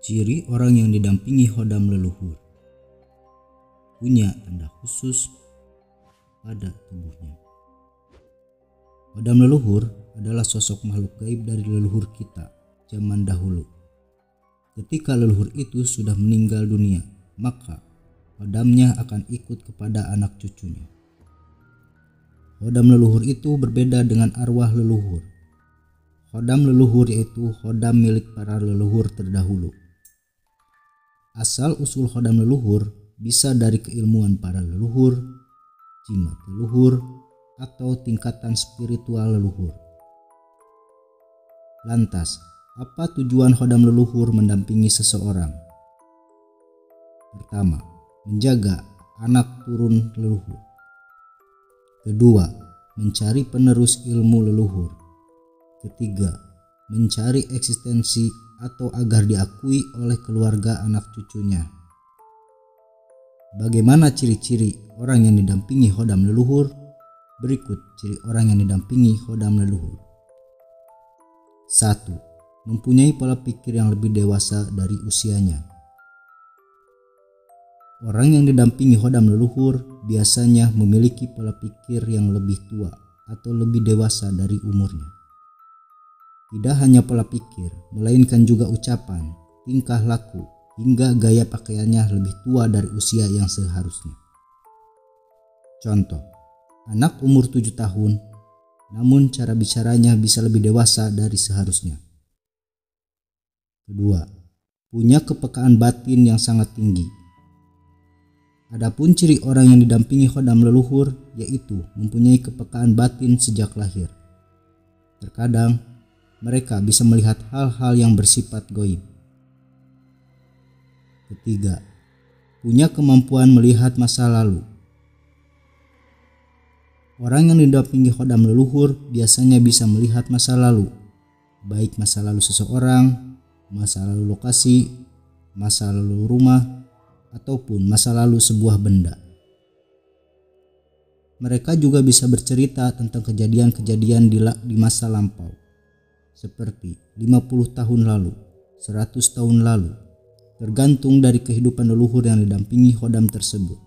Ciri orang yang didampingi khodam leluhur punya tanda khusus pada tubuhnya. Khodam leluhur adalah sosok makhluk gaib dari leluhur kita zaman dahulu. Ketika leluhur itu sudah meninggal dunia, maka khodamnya akan ikut kepada anak cucunya. Khodam leluhur itu berbeda dengan arwah leluhur. Khodam leluhur yaitu khodam milik para leluhur terdahulu. Asal-usul khodam leluhur bisa dari keilmuan para leluhur, jimat leluhur, atau tingkatan spiritual leluhur. Lantas, apa tujuan khodam leluhur mendampingi seseorang? Pertama, menjaga anak turun leluhur. Kedua, mencari penerus ilmu leluhur. Ketiga, mencari eksistensi atau agar diakui oleh keluarga anak cucunya. Bagaimana ciri-ciri orang yang didampingi khodam leluhur? Berikut ciri orang yang didampingi khodam leluhur. 1. Mempunyai pola pikir yang lebih dewasa dari usianya. Orang yang didampingi khodam leluhur biasanya memiliki pola pikir yang lebih tua atau lebih dewasa dari umurnya. Tidak hanya pola pikir, melainkan juga ucapan, tingkah laku, hingga gaya pakaiannya lebih tua dari usia yang seharusnya. Contoh, anak umur 7 tahun, namun cara bicaranya bisa lebih dewasa dari seharusnya. Kedua, punya kepekaan batin yang sangat tinggi. Adapun ciri orang yang didampingi khodam leluhur yaitu mempunyai kepekaan batin sejak lahir. Terkadang, mereka bisa melihat hal-hal yang bersifat gaib. Ketiga, punya kemampuan melihat masa lalu. Orang yang didampingi khodam leluhur biasanya bisa melihat masa lalu, baik masa lalu seseorang, masa lalu lokasi, masa lalu rumah, ataupun masa lalu sebuah benda. Mereka juga bisa bercerita tentang kejadian-kejadian di masa lampau, seperti 50 tahun lalu, 100 tahun lalu, tergantung dari kehidupan leluhur yang didampingi khodam tersebut.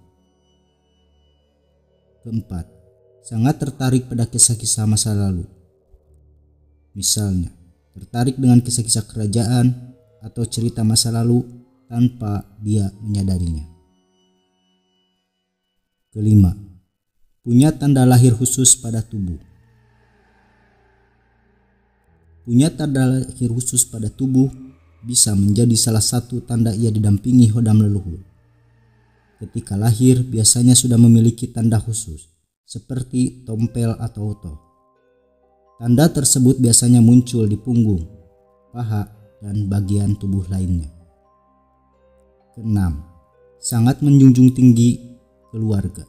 Keempat, sangat tertarik pada kisah-kisah masa lalu. Misalnya, tertarik dengan kisah-kisah kerajaan atau cerita masa lalu tanpa dia menyadarinya. Kelima, punya tanda lahir khusus pada tubuh. Punya tanda lahir khusus pada tubuh bisa menjadi salah satu tanda ia didampingi khodam leluhur. Ketika lahir biasanya sudah memiliki tanda khusus, seperti tompel atau toh. Tanda tersebut biasanya muncul di punggung, paha, dan bagian tubuh lainnya. Keenam, sangat menjunjung tinggi keluarga.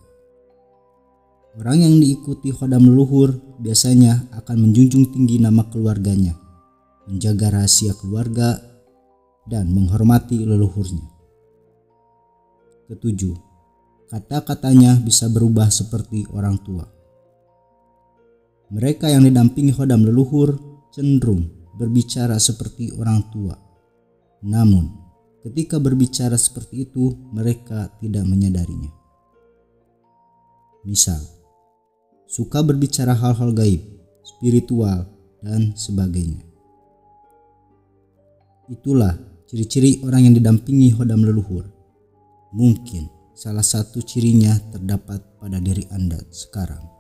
Orang yang diikuti khodam leluhur biasanya akan menjunjung tinggi nama keluarganya, menjaga rahasia keluarga, dan menghormati leluhurnya. Ketujuh, kata-katanya bisa berubah seperti orang tua. Mereka yang didampingi khodam leluhur cenderung berbicara seperti orang tua. Namun, ketika berbicara seperti itu, mereka tidak menyadarinya. Misal, suka berbicara hal-hal gaib, spiritual, dan sebagainya. Itulah ciri-ciri orang yang didampingi khodam leluhur. Mungkin salah satu cirinya terdapat pada diri Anda sekarang.